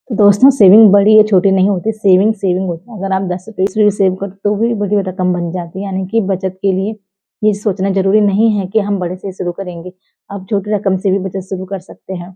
तो दोस्तों सेविंग बड़ी या छोटी नहीं होती, सेविंग सेविंग होती है। अगर आप 10 रुपये 20 रुपये सेव कर तो भी बड़ी रकम बन जाती है। यानी कि बचत के लिए ये सोचना ज़रूरी नहीं है कि हम बड़े से शुरू करेंगे। आप छोटी रकम से भी बचत शुरू कर सकते हैं।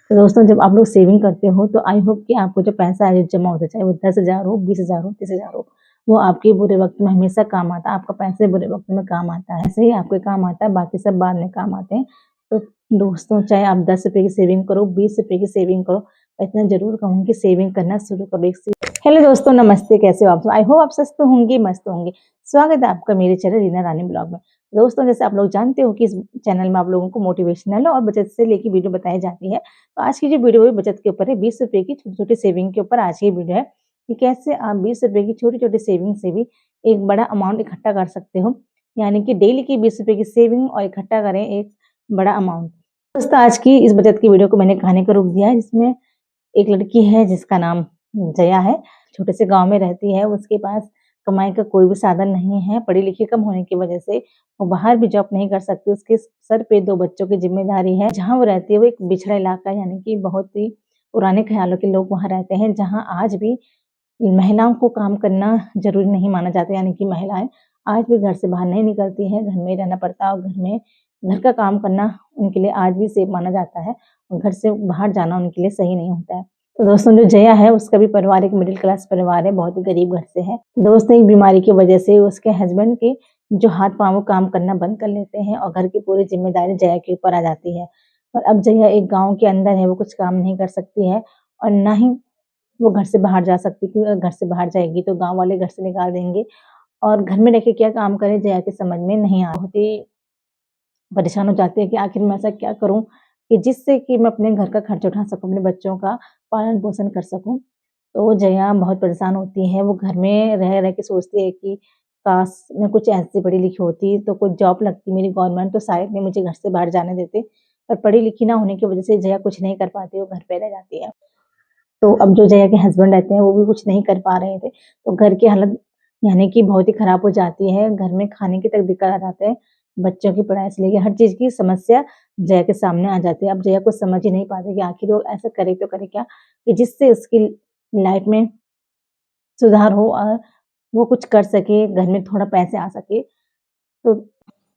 तो दोस्तों जब आप लोग सेविंग करते हो तो आई होप कि आपको जो पैसा है जमा होता है, चाहे वो 10,000 हो, 20,000 हो, 30,000 हो, वो आपके बुरे वक़्त में हमेशा काम आता है। आपका पैसे बुरे वक़्त में काम आता है, ऐसे ही आपके काम आता है, बाकी सब बाद में काम आते हैं। तो दोस्तों चाहे आप 10 रुपये की सेविंग करो, 20 रुपये की सेविंग करो, इतना ज़रूर कहूँगी कि सेविंग करना शुरू करो एक से। हेलो दोस्तों, नमस्ते, कैसे हो आप? आई होप आप स्वस्थ होंगे, मस्त होंगे। स्वागत है आपका मेरे चैनल रीना रानी ब्लॉग में। दोस्तों जैसे आप लोग जानते हो कि इस चैनल में आप लोगों को मोटिवेशनल और बचत से लेके वीडियो बताई जाती है। तो आज की जो वीडियो है बचत के ऊपर है, 20 रुपये की छोटी-छोटी सेविंग के ऊपर आज की वीडियो है कि कैसे आप 20 रुपये की छोटी-छोटी सेविंग से भी एक बड़ा अमाउंट इकट्ठा कर सकते हो। यानी कि डेली की 20 रुपये की सेविंग और इकट्ठा करें एक बड़ा अमाउंट। दोस्तों आज की इस बचत की वीडियो को मैंने कहानी का रूप दिया है, जिसमें एक लड़की है जिसका नाम जया है, छोटे से गाँव में रहती है। उसके पास कमाई का कोई भी साधन नहीं है, पढ़ी-लिखी कम होने की वजह से वो बाहर भी जॉब नहीं कर सकती। उसके सर पे 2 बच्चों की ज़िम्मेदारी है। जहाँ वो रहती है वो एक बिछड़ा इलाका है, यानी कि बहुत ही पुराने ख़्यालों के लोग वहाँ रहते हैं, जहाँ आज भी महिलाओं को काम करना ज़रूरी नहीं माना जाता। यानी कि महिलाएँ आज भी घर से बाहर नहीं निकलती हैं, घर में ही रहना पड़ता है और घर का काम करना उनके लिए आज भी सेफ माना जाता है और घर से बाहर जाना उनके लिए सही नहीं होता है। तो दोस्तों जो जया है उसका भी परिवार एक मिडिल क्लास परिवार है, बहुत ही गरीब घर से है। दोस्तों एक बीमारी की वजह से उसके हस्बैंड के जो हाथ-पाँव वो काम करना बंद कर लेते हैं और घर की पूरी ज़िम्मेदारी जया के ऊपर आ जाती है। और अब जया एक गाँव के अंदर है, वो कुछ काम नहीं कर सकती है और ना ही वो घर से बाहर जा सकती, क्योंकि अगर घर से बाहर जाएगी तो गाँव वाले घर से निकाल देंगे और घर में रह के क्या काम करे जया के समझ में नहीं आता। बहुत ही परेशान हो जाती है कि आखिर मैं ऐसा क्या करूँ कि जिससे कि मैं अपने घर का खर्च उठा सकूँ, अपने बच्चों का पालन-पोषण कर सकूँ। तो जया बहुत परेशान होती है, वो घर में रह-रह के सोचती है कि काश मैं कुछ ऐसी पढ़ी-लिखी होती तो कुछ जॉब लगती मेरी गवर्नमेंट, तो शायद नहीं मुझे घर से बाहर जाने देते। पर पढ़ी-लिखी ना होने की वजह से जया कुछ नहीं कर पाती, वो घर पे रह जाती है। तो अब जो जया के हस्बैंड रहते हैं वो भी कुछ नहीं कर पा रहे थे, तो घर की हालत यानी कि बहुत ही खराब हो जाती है। घर में खाने की तक दिक्कत आ जाते हैं, बच्चों की पढ़ाई से लेके हर चीज़ की समस्या जया के सामने आ जाती है। अब जया कुछ समझ ही नहीं पाती कि आखिर वो ऐसा करे तो करे क्या कि जिससे उसकी लाइफ में सुधार हो और वो कुछ कर सके, घर में थोड़ा पैसे आ सके। तो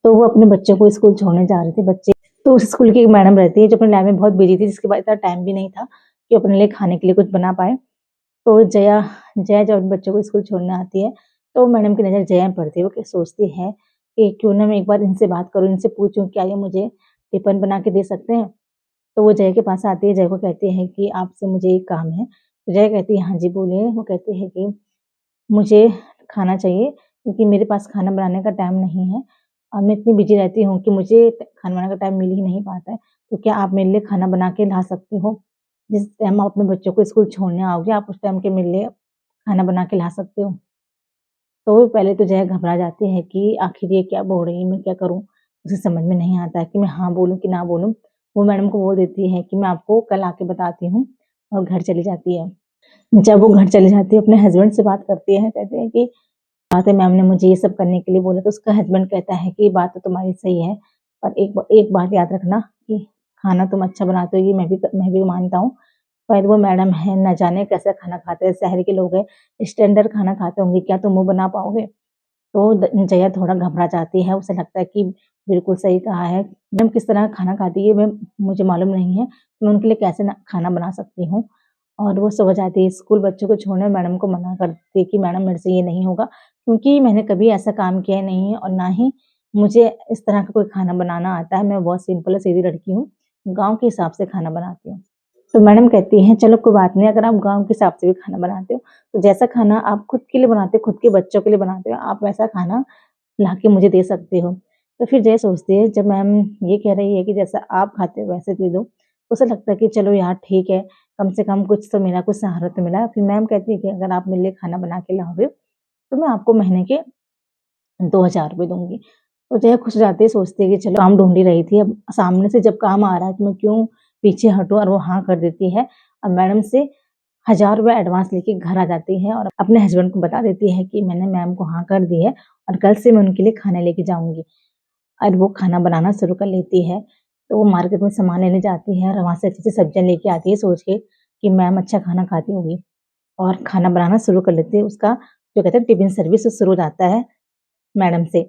तो वो अपने बच्चों को स्कूल छोड़ने जा रहे थे बच्चे। तो उस स्कूल की एक मैडम रहती है जो अपनी लाइफ में बहुत बिज़ी थी, जिसके पास इतना टाइम भी नहीं था कि अपने लिए खाने के लिए कुछ बना पाए। तो जया जया जब अपने बच्चों को स्कूल छोड़ने आती है, तो मैडम की नज़र जया में पड़ती है। वो क्या सोचती है कि क्यों ना मैं एक बार इनसे बात करूँ, इनसे पूछूँ क्या ये मुझे टिफ़िन बना के दे सकते हैं? तो वो जया के पास आती है, जया को कहती है कि आपसे मुझे एक काम है। तो जया कहती है हाँ जी बोलिए। वो कहती है कि मुझे खाना चाहिए क्योंकि मेरे पास खाना बनाने का टाइम नहीं है और मैं इतनी बिज़ी रहती हूँ कि मुझे खाना बनाने का टाइम मिल ही नहीं पाता है। तो क्या आप मेरे लिए खाना बना के ला सकती हो? जिस टाइम आप अपने बच्चों को स्कूल छोड़ने आओगे, आप उस टाइम के मेरे लिए खाना बना के ला सकते हो? तो पहले तो जया घबरा जाती है कि आखिर ये क्या बोल रही है, मैं क्या करूँ? उसे समझ में नहीं आता है कि मैं हाँ बोलूँ कि ना बोलूँ। वो मैडम को बोल देती है कि मैं आपको कल आके बताती हूँ और घर चली जाती है। जब वो घर चली जाती है, अपने हस्बैंड से बात करती है, कहते हैं कि बात है मैम ने मुझे ये सब करने के लिए बोला। तो उसका हस्बैंड कहता है कि बात तो तुम्हारी सही है, पर एक बात याद रखना कि खाना तुम अच्छा बनाते हो, ये मैं भी मानता हूँ। पर वो मैडम है, ना जाने कैसा खाना खाते हैं, शहर के लोग हैं, स्टैंडर्ड खाना खाते होंगे, क्या तुम वो बना पाओगे? तो जया थोड़ा घबरा जाती है, उसे लगता है कि बिल्कुल सही कहा है। मैडम किस तरह खाना खाती है, मैं मुझे मालूम नहीं है, मैं उनके लिए कैसे ना खाना बना सकती हूँ। और वो सो जाती है, स्कूल बच्चों को छोड़ने मैडम को मना करती है कि मैडम मेरे से ये नहीं होगा, क्योंकि मैंने कभी ऐसा काम किया नहीं है और ना ही मुझे इस तरह का कोई खाना बनाना आता है। मैं बहुत सिंपल और सीधी लड़की हूँ, गाँव के हिसाब से खाना बनाती हूँ। तो मैडम कहती हैं चलो कोई बात नहीं, अगर आप गाँव के हिसाब से भी खाना बनाते हो, तो जैसा खाना आप खुद के लिए बनाते हो, खुद के बच्चों के लिए बनाते हो, आप वैसा खाना लाके मुझे दे सकते हो। तो फिर जया सोचती है जब मैम ये कह रही है कि जैसा आप खाते हो वैसे दे दो, तो उसे लगता है कि चलो यार ठीक है, कम से कम कुछ तो मिला, कुछ सहारा तो मिला। फिर मैम कहती है कि अगर आप मेरे लिए खाना बना के लाओगे, तो मैं आपको महीने के 2,000 रुपए दूँगी। तो जया खुश हो जाती है, सोचती है कि चलो काम ढूँढ ही रही थी, अब सामने से जब काम आ रहा है तो मैं क्यों पीछे हटूँ, और वो हाँ कर देती है। अब मैडम से 1,000 रुपए एडवांस लेके घर आ जाती है और अपने हस्बैंड को बता देती है कि मैंने मैम को हाँ कर दी है और कल से मैं उनके लिए खाना लेके जाऊँगी। और वो खाना बनाना शुरू कर लेती है। तो वो मार्केट में सामान लेने जाती है और वहाँ से अच्छी-अच्छी सब्जियाँ लेके आती है, सोच के कि मैम अच्छा खाना खाती होगी और खाना बनाना शुरू कर लेती है। उसका जो कहते हैं टिफ़िन सर्विस शुरू हो जाता है मैडम से।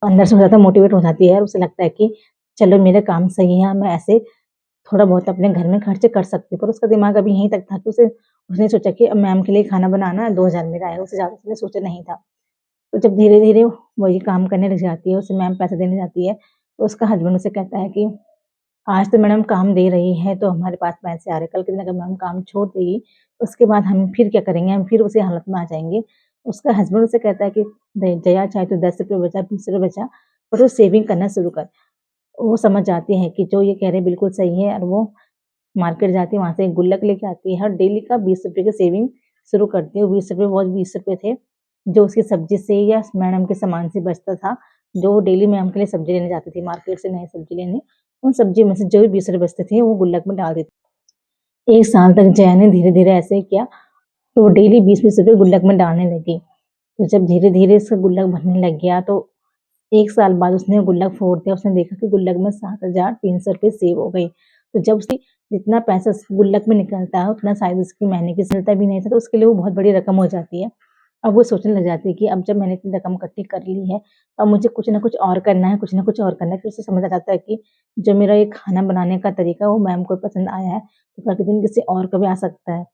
अंदर से ज़्यादा मोटिवेट हो जाती है और उसे लगता है कि चलो मेरा काम सही है, मैं ऐसे थोड़ा बहुत अपने घर में खर्चे कर सकती हूँ। पर उसका दिमाग अभी यहीं तक था कि उसने सोचा कि अब मैम के लिए खाना बनाना 2000 मेरा आएगा, उससे ज़्यादा उसने सोचा नहीं था। तो जब धीरे-धीरे वो ये काम करने लग जाती है, उसे मैम पैसे देने जाती है, तो उसका हस्बैंड उसे कहता है कि आज तो मैडम काम दे रही है, तो हमारे पास पैसे आ रहे हैं, कल के दिन अगर मैम काम छोड़ देगी, तो उसके बाद हम फिर क्या करेंगे? हम फिर उसी हालत में आ जाएँगे। उसका हस्बैंड उसे कहता है कि दे जया चाहे तो ₹10 बचा, ₹20 बचा, पर तू सेविंग करना शुरू कर। वो समझ जाती है कि जो ये कह रहे हैं बिल्कुल सही है और वो मार्केट जाती है, वहाँ से एक गुल्लक लेके आती है और डेली का ₹20 की सेविंग शुरू करती है। ₹20 वो ₹20 थे, जो उसकी सब्ज़ी से या मैडम के सामान से बचता था, जो वो डेली मैम के लिए सब्ज़ी लेने जाती थी मार्केट से नई सब्ज़ी लेने। उन सब्ज़ी में से जो भी ₹20 बचते थे, वो गुल्लक में डाल देती। 1 साल तक जया ने धीरे-धीरे ऐसे ही किया, तो वो डेली 20-20 रुपए गुल्लक में डालने लगी। तो जब धीरे-धीरे उसका गुल्लक भरने लग गया, तो 1 साल बाद उसने गुल्लक फोड़ दिया, उसने देखा कि गुल्लक में 7,300 रुपए सेव हो गए। तो जब उसकी जितना पैसा उस गुल्लक में निकलता है, उतना शायद उसकी महीने की मिलता भी नहीं था, तो उसके लिए वो बहुत बड़ी रकम हो जाती है। अब वो सोचने लग जाती है कि अब जब मैंने इतनी रकम इकट्ठी कर ली है, अब मुझे कुछ न कुछ और करना है, कुछ न कुछ और करना है। फिर उसे समझ आ जाता है कि जो मेरा ये खाना बनाने का तरीका है, वो मैम को पसंद आया है, तो कल के दिन किसी और को भी आ सकता है।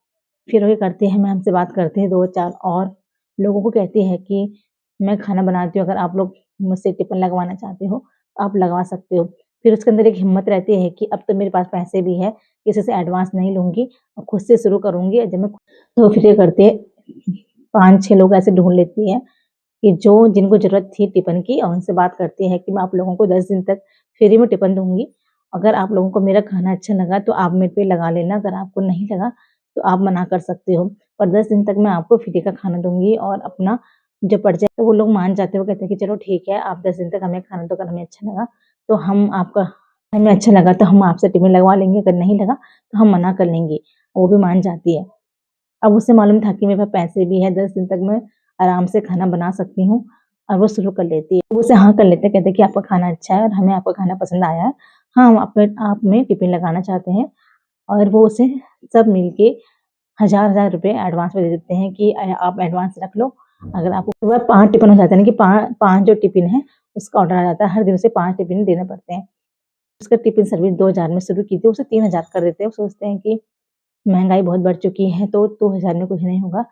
फिर वो ये करती है, मैम से बात करती है, 2-4 और लोगों को कहती है कि मैं खाना बनाती हूँ, अगर आप लोग मुझसे टिफ़िन लगवाना चाहते हो, तो आप लगवा सकते हो। फिर उसके अंदर एक हिम्मत रहती है कि अब तो मेरे पास पैसे भी है, किसी से एडवांस नहीं लूँगी और खुद से शुरू करूँगी। जब मैं तो फिर ये करती है, 5-6 लोग ऐसे ढूँढ लेती है कि जो जिनको ज़रूरत थी टिफ़िन की और उनसे बात करती है कि मैं आप लोगों को 10 दिन तक फ्री में टिफ़िन दूँगी। अगर आप लोगों को मेरा खाना अच्छा लगा तो आप मेरे पे लगा लेना, अगर आपको नहीं लगा तो आप मना कर सकते हो। पर 10 दिन तक मैं आपको फ्री का खाना दूँगी और अपना जो पड़ जाए तो वो लोग मान जाते हैं, वो कहते हैं कि चलो ठीक है, आप 10 दिन तक हमें खाना दो, अगर हमें अच्छा लगा तो हम आपका हमें अच्छा लगा तो हम आपसे टिफ़िन लगवा लेंगे, अगर नहीं लगा तो हम मना कर लेंगे। वो भी मान जाती है। अब उसे मालूम था कि मेरे पास पैसे भी हैं, 10 दिन तक मैं आराम से खाना बना सकती हूँ और वो शुरू कर लेती है। वो उसे हाँ कर लेते हैं, कहते हैं कि आपका खाना अच्छा है और हमें आपका खाना पसंद आया है। हाँ, हम आप में टिफ़िन लगाना चाहते हैं और वो उसे सब मिलके हज़ार-हज़ार रुपए एडवांस में दे देते हैं कि आप एडवांस रख लो। अगर आपको पूरा 5 टिफ़िन हो जाता है ना कि 5 जो टिफ़िन है, उसका ऑर्डर आ जाता है, हर दिन उसे 5 टिफ़िन देने पड़ते हैं। उसका टिफ़िन सर्विस 2000 में शुरू की थी, उसे 3000 कर देते हैं। वो सोचते हैं कि महँगाई बहुत बढ़ चुकी है, तो 2000 में कुछ नहीं होगा।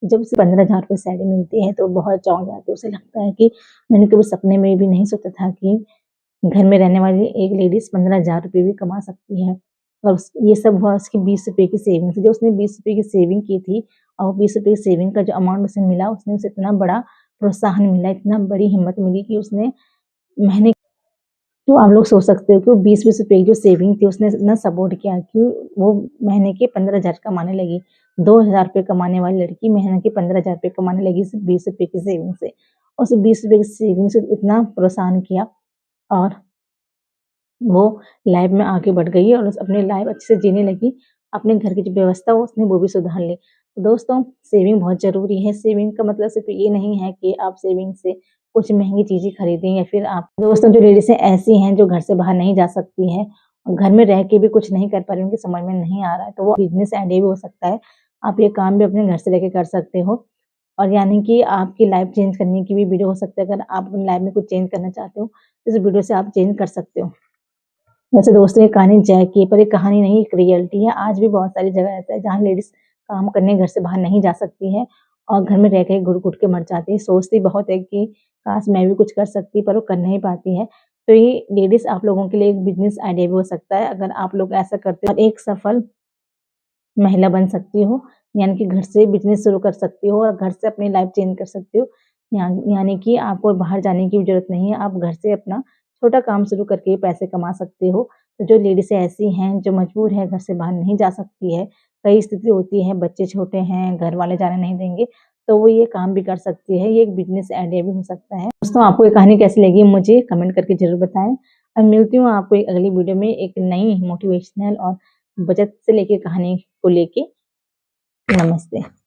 जब उसे 15,000 रुपए सैलरी मिलती है, तो बहुत चौंक जाती है। उसे लगता है कि मैंने कभी सपने में भी नहीं सोचा था कि घर में रहने वाली एक लेडीज़ 15,000 रुपए भी कमा सकती है। और ये सब हुआ उसकी ₹20 की सेविंग से। जो उसने ₹20 की सेविंग की थी और ₹20 की सेविंग का जो अमाउंट उसे मिला, उसने उसे इतना बड़ा प्रोत्साहन मिला, इतना बड़ी हिम्मत मिली कि उसने महीने तो आप लोग सोच सकते हो कि वो 20-20 रुपए की जो सेविंग थी उसने इतना सपोर्ट किया कि वो महीने के 15,000 कमाने लगी। 2,000 रुपए कमाने वाली लड़की महीने के 15,000 रुपए कमाने लगी सिर्फ़ ₹20 की सेविंग से। उस ₹20 की सेविंग से इतना प्रोत्साहन किया और वो लाइफ़ में आगे बढ़ गई और उस अपनी लाइफ़ अच्छे से जीने लगी। अपने घर की जो व्यवस्था हो उसने वो भी सुधार ली। तो दोस्तों सेविंग बहुत ज़रूरी है। सेविंग का मतलब सिर्फ़ ये नहीं है कि आप सेविंग से कुछ महँगी चीज़ें खरीदें या फिर आप दोस्तों जो लेडीज़ें ऐसी हैं जो घर से बाहर नहीं जा सकती हैं और घर में रह के भी कुछ नहीं कर पा रही, उनकी समझ में नहीं आ रहा है, तो वो बिज़नेस आइडिया भी हो सकता है। आप ये काम भी अपने घर से रह के कर सकते हो और यानी कि आपकी लाइफ़ चेंज करने की भी वीडियो हो सकता है। अगर आप अपनी लाइफ़ में कुछ चेंज करना चाहते हो, इस वीडियो से आप चेंज कर सकते हो। वैसे दोस्तों ये कहानी जय की है, पर ये कहानी नहीं एक रियलिटी है। आज भी बहुत सारी जगह ऐसा है जहाँ लेडीज़ काम करने घर से बाहर नहीं जा सकती है और घर में रह के घुट-घुट के मर जाती है। सोचती बहुत है कि काश मैं भी कुछ कर सकती पर वो कर नहीं पाती है। तो ये लेडीज़ आप लोगों के लिए एक बिज़नेस आइडिया भी हो सकता है। अगर आप लोग ऐसा करते हो और एक सफल महिला बन सकती हो, यानी कि घर से बिज़नेस शुरू कर सकती हो और घर से अपनी लाइफ़ चेंज कर सकती हो। यानी कि आपको बाहर जाने की भी ज़रूरत नहीं है, आप घर से अपना छोटा काम शुरू करके पैसे कमा सकते हो। तो जो लेडीज़ें ऐसी हैं, जो मजबूर है, घर से बाहर नहीं जा सकती है, कई स्थिति होती है, बच्चे छोटे हैं, घर वाले जाने नहीं देंगे, तो वो ये काम भी कर सकती है। ये एक बिज़नेस आइडिया भी हो सकता है। दोस्तों आपको ये कहानी कैसी लगी मुझे कमेंट करके ज़रूर बताएँ। अब मिलती हूँ आपको एक अगली वीडियो में एक नई मोटिवेशनल और बचत से लेके कहानी को लेके। नमस्ते।